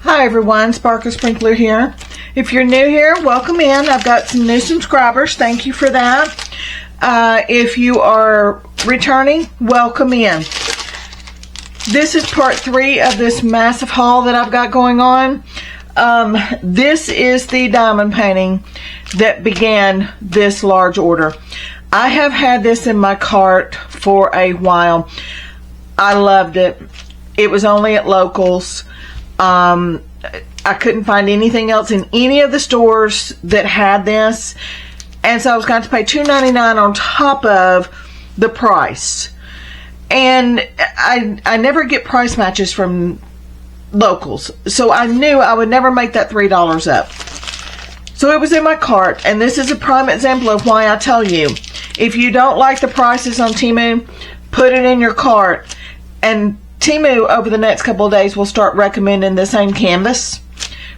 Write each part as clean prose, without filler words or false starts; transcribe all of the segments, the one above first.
Hi everyone, Sparkle Sprinkler here. If you're new here, welcome in. I've got some new subscribers. Thank you for that. If you are returning, welcome in. This is part 3 of this massive haul that I've got going on. This is the diamond painting that began this large order. I have had this in my cart for a while. I loved it. It was only at locals. I couldn't find anything else in any of the stores that had this, and so I was going to pay $2.99 on top of the price. And I never get price matches from locals, so I knew I would never make that $3 up. So it was in my cart, and this is a prime example of why I tell you, if you don't like the prices on Temu, put it in your cart, and Temu over the next couple of days will start recommending the same canvas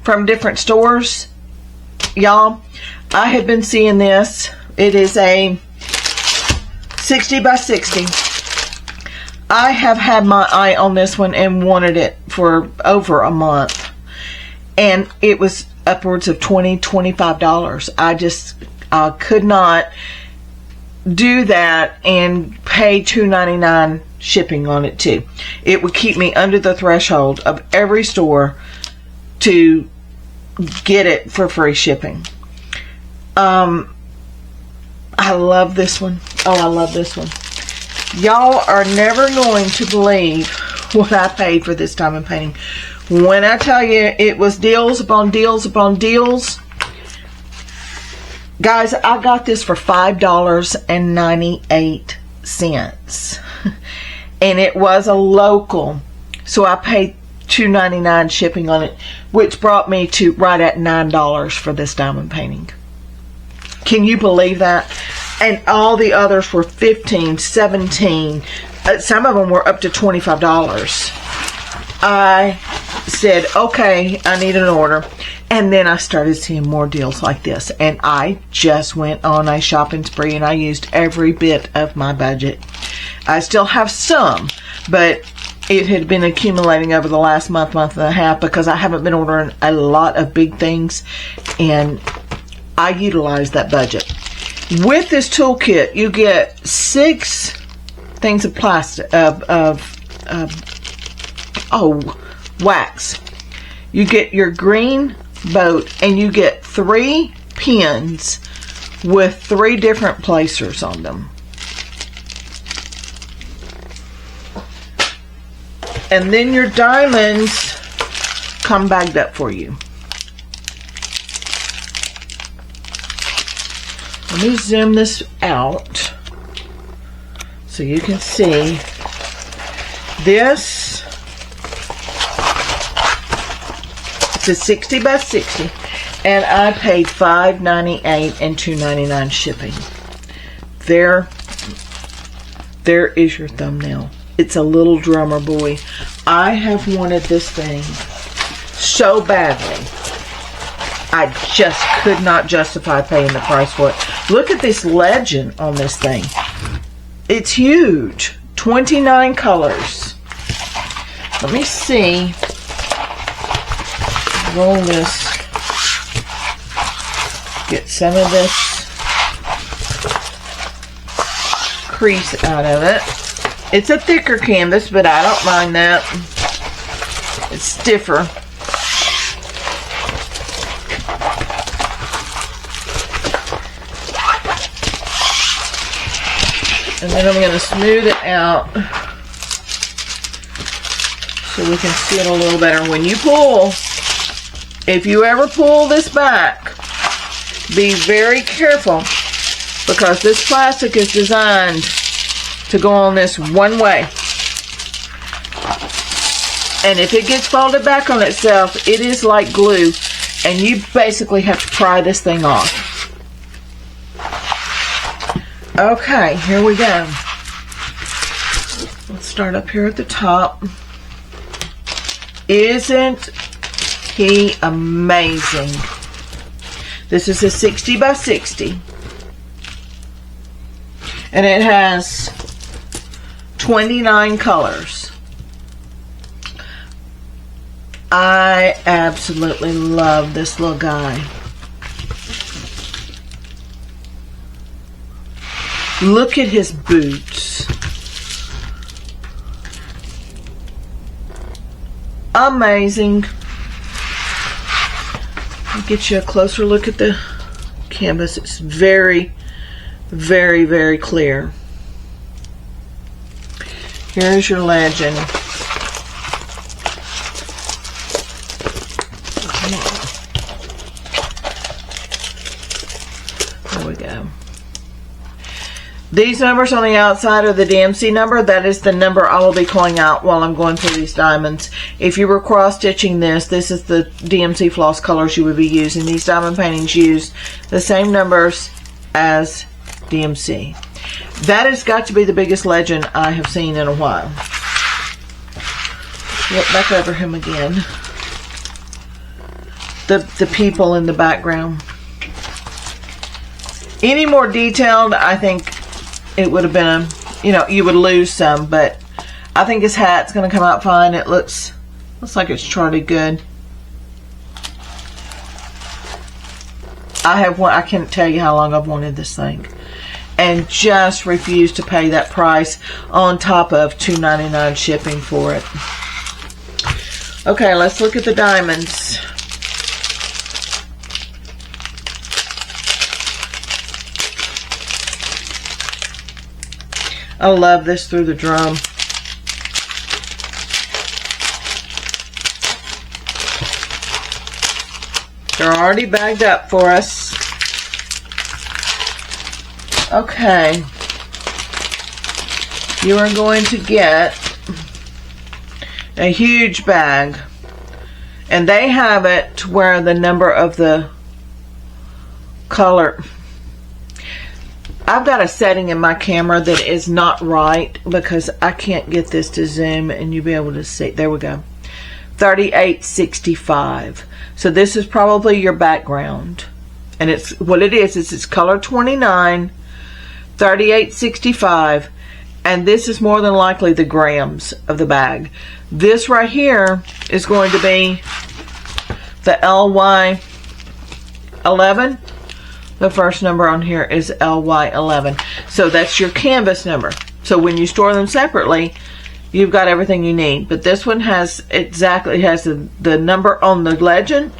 from different stores. Y'all, I have been seeing this. It is a 60 by 60. I have had my eye on this one and wanted it for over a month, and it was upwards of $20–25. I could not do that and pay $2.99 shipping on it too. It would keep me under the threshold of every store to get it for free shipping. I love this one. Oh, I love this one. Y'all are never going to believe what I paid for this diamond painting. When I tell you it was deals upon deals upon deals, guys, I got this for $5.98. And it was a local, so I paid $2.99 shipping on it, which brought me to right at $9 for this diamond painting. Can you believe that? And all the others were $15, $17. Some of them were up to $25. I said, okay, I need an order. And then I started seeing more deals like this, and I just went on a shopping spree, and I used every bit of my budget. I still have some, but it had been accumulating over the last month and a half because I haven't been ordering a lot of big things, and I utilized that budget. With this toolkit, you get 6 things of plastic, wax. You get your green boat, and you get 3 pins with 3 different placers on them. And then your diamonds come bagged up for you. Let me zoom this out so you can see. This, it's a 60 by 60, and I paid $5.98 and $2.99 shipping. There is your thumbnail. It's a little drummer boy. I have wanted this thing so badly. I just could not justify paying the price for it. Look at this legend on this thing. It's huge. 29 colors. Let me see. Roll this. Get some of this crease out of it. It's a thicker canvas, but I don't mind that. It's stiffer. And then I'm going to smooth it out so we can see it a little better. When you pull, if you ever pull this back, be very careful, because this plastic is designed to go on this one way. And if it gets folded back on itself, it is like glue, and you basically have to pry this thing off. Okay, here we go. Let's start up here at the top. Isn't he amazing? This is a 60 by 60. And it has 29 colors. I absolutely love this little guy. Look at his boots. Amazing. I'll get you a closer look at the canvas. It's very, very, very clear. Here's your legend. There we go. These numbers on the outside are the DMC number. That is the number I will be calling out while I'm going through these diamonds. If you were cross-stitching this is the DMC floss colors you would be using. These diamond paintings use the same numbers as DMC. That has got to be the biggest legend I have seen in a while. Look back over him again. The people in the background. Any more detailed, I think it would have been you would lose some, but I think his hat's going to come out fine. It looks like it's charted good. I can't tell you how long I've wanted this thing, and just refuse to pay that price on top of $2.99 shipping for it. Okay, let's look at the diamonds. I love this through the drum. They're already bagged up for us. Okay. You are going to get a huge bag. And they have it to where the number of the color... I've got a setting in my camera that is not right because I can't get this to zoom and you'll be able to see. There we go. 3865. So this is probably your background. And it's what it is it's color 29, 3865, and this is more than likely the grams of the bag. This right here is going to be the LY11. The first number on here is LY11. So that's your canvas number. So when you store them separately, you've got everything you need. But this one has the number on the legend,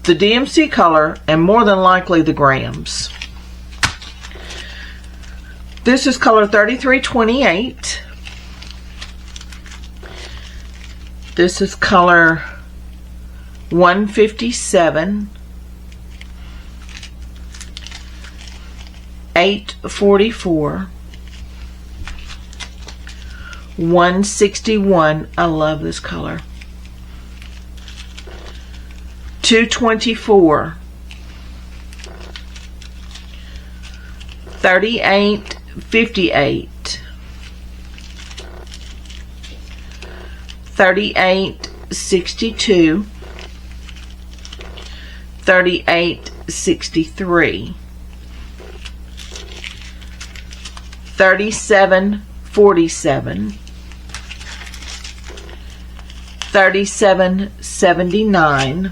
the DMC color, and more than likely the grams. This is color 3328. This is color 157. 844, 161. I love this color. 224, 3858, 3862, 3863. 3747, 3779,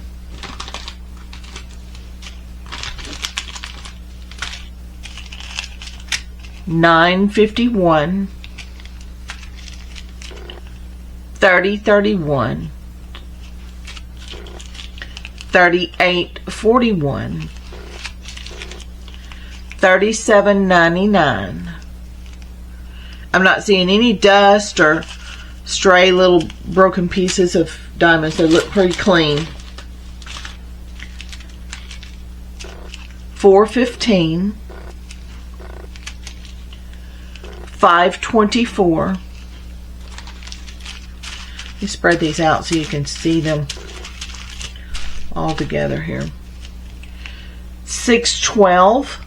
951, 3031, 3841, 3799. I'm not seeing any dust or stray little broken pieces of diamonds. They look pretty clean. 415, 524. Let me spread these out so you can see them all together here. 612.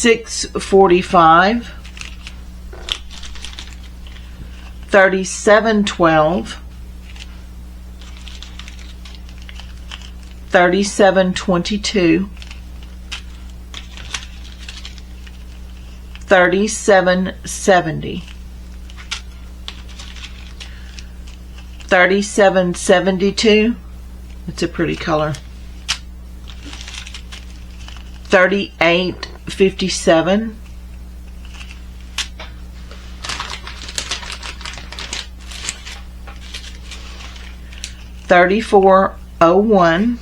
645, 3712, 3722, 3770. 3772. It's a pretty color. 3857. 3401.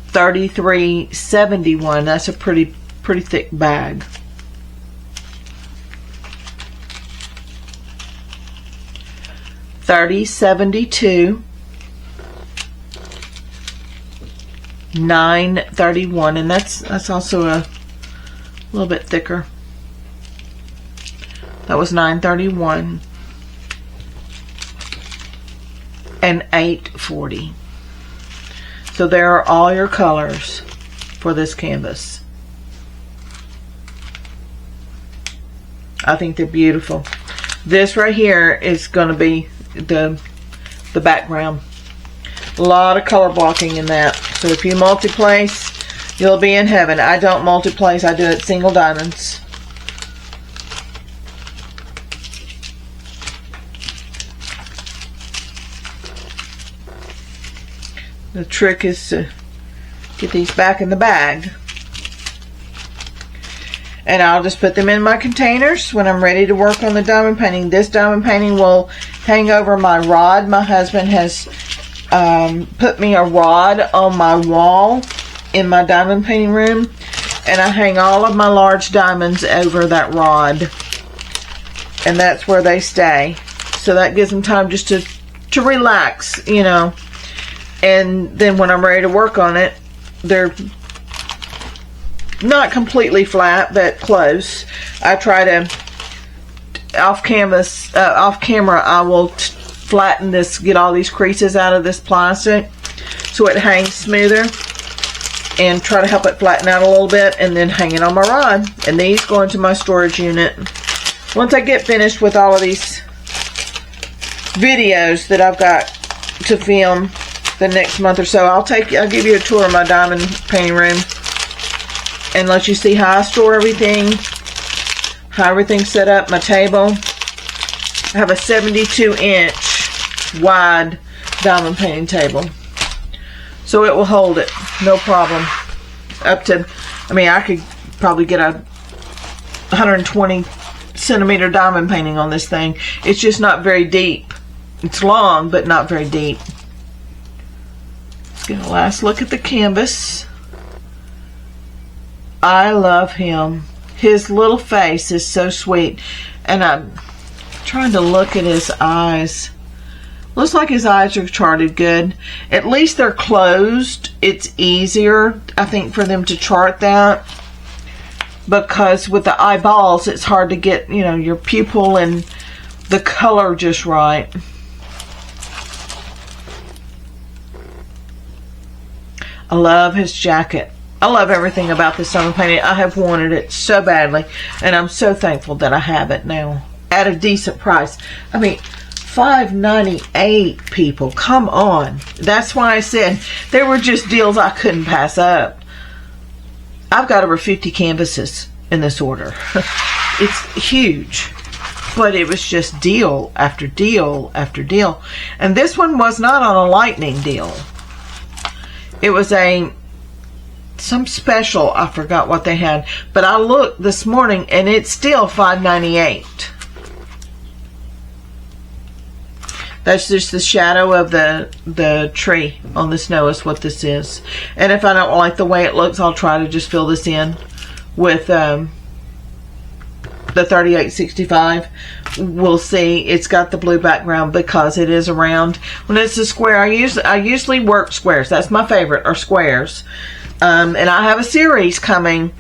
3371. That's a pretty thick bag. 3072. 931, and that's also a little bit thicker. That was 931. And 840. So there are all your colors for this canvas. I think they're beautiful. This right here is going to be the background. A lot of color blocking in that. So if you multi-place, you'll be in heaven. I don't multi-place. I do it single diamonds. The trick is to get these back in the bag. And I'll just put them in my containers when I'm ready to work on the diamond painting. This diamond painting will hang over my rod. My husband has put me a rod on my wall in my diamond painting room. And I hang all of my large diamonds over that rod. And that's where they stay. So that gives them time just to relax, you know. And then when I'm ready to work on it, they're not completely flat, but close. I try to, off camera, I will flatten this, get all these creases out of this plastic so it hangs smoother, and try to help it flatten out a little bit, and then hang it on my rod. And these go into my storage unit. Once I get finished with all of these videos that I've got to film the next month or so, I'll give you a tour of my diamond painting room and let you see how I store everything, how everything's set up, my table. I have a 72-inch wide diamond painting table, so it will hold it, no problem. Up to, I mean, I could probably get a 120 centimeter diamond painting on this thing. It's just not very deep. It's long, but not very deep. Let's get a last look at the canvas. I love him. His little face is so sweet. And I'm trying to look at his eyes. Looks like his eyes are charted good. At least they're closed. It's easier, I think, for them to chart that. Because with the eyeballs, it's hard to get, you know, your pupil and the color just right. I love his jacket. I love everything about this diamond painting. I have wanted it so badly, and I'm so thankful that I have it now at a decent price. I mean, $5.98, people. Come on. That's why I said they were just deals I couldn't pass up. I've got over 50 canvases in this order. It's huge. But it was just deal after deal after deal. And this one was not on a lightning deal. It was some special. I forgot what they had. But I looked this morning and it's still $5.98. That's just the shadow of the tree on the snow is what this is. And if I don't like the way it looks, I'll try to just fill this in with the 3865. We'll see. It's got the blue background because it is a round. When it's a square, I usually work squares. That's my favorite, are squares. And I have a series coming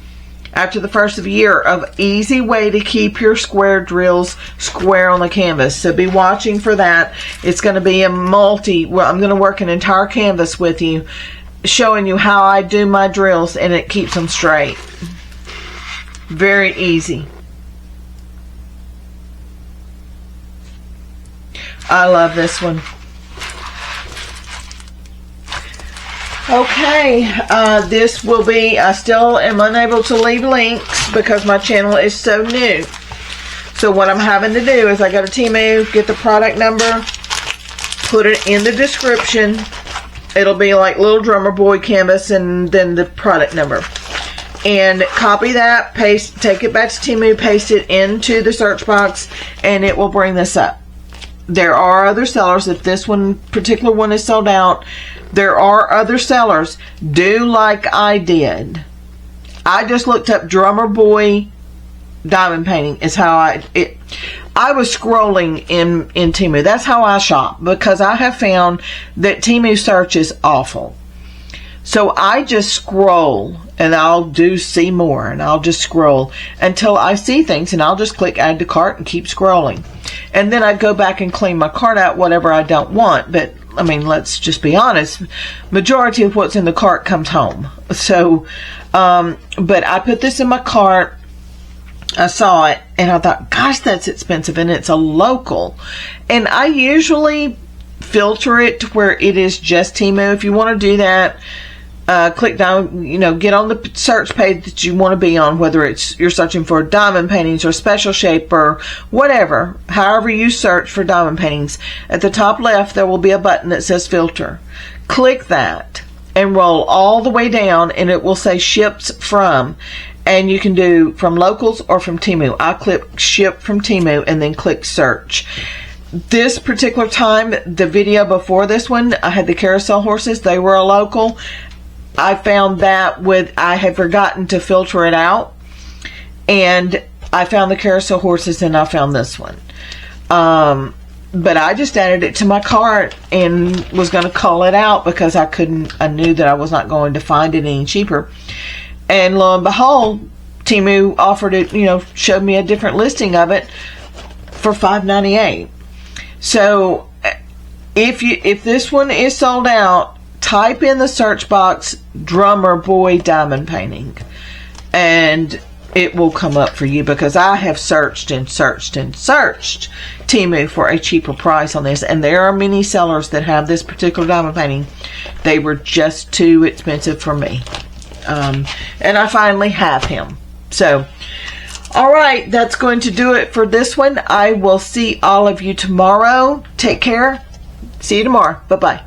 after the first of the year of easy way to keep your square drills square on the canvas. So be watching for that. It's going to be I'm going to work an entire canvas with you, showing you how I do my drills, and it keeps them straight. Very easy. I love this one. Okay, this will be, I still am unable to leave links because my channel is so new. So what I'm having to do is I go to Temu, get the product number, put it in the description. It'll be like little drummer boy canvas and then the product number. And copy that, paste, take it back to Temu, paste it into the search box, and it will bring this up. There are other sellers. If this particular one is sold out, there are other sellers. Do like I did. I just looked up drummer boy diamond painting is how I was scrolling in Temu. That's how I shop, because I have found that Temu search is awful. So I just scroll, and I'll do see more, and I'll just scroll until I see things, and I'll just click add to cart and keep scrolling. And then I'd go back and clean my cart out, whatever I don't want. But I mean, let's just be honest, majority of what's in the cart comes home. So but I put this in my cart, I saw it, and I thought, gosh, that's expensive, and it's a local. And I usually filter it to where it is just Temu. If you want to do that, click down, get on the search page that you want to be on, whether it's you're searching for diamond paintings or special shape or whatever, however you search for diamond paintings. At the top left, there will be a button that says filter. Click that and roll all the way down, and it will say ships from. And you can do from locals or from Temu. I click ship from Temu and then click search. This particular time, the video before this one, I had the carousel horses. They were a local. I found that I had forgotten to filter it out. And I found the carousel horses, and I found this one. But I just added it to my cart and was going to call it out because I knew that I was not going to find it any cheaper. And lo and behold, Temu offered it, showed me a different listing of it for $5.98. So if this one is sold out, type in the search box drummer boy diamond painting, and it will come up for you, because I have searched and searched and searched Temu for a cheaper price on this, and there are many sellers that have this particular diamond painting. They were just too expensive for me. And I finally have him. So, all right, that's going to do it for this one. I will see all of you tomorrow. Take care. See you tomorrow. Bye-bye.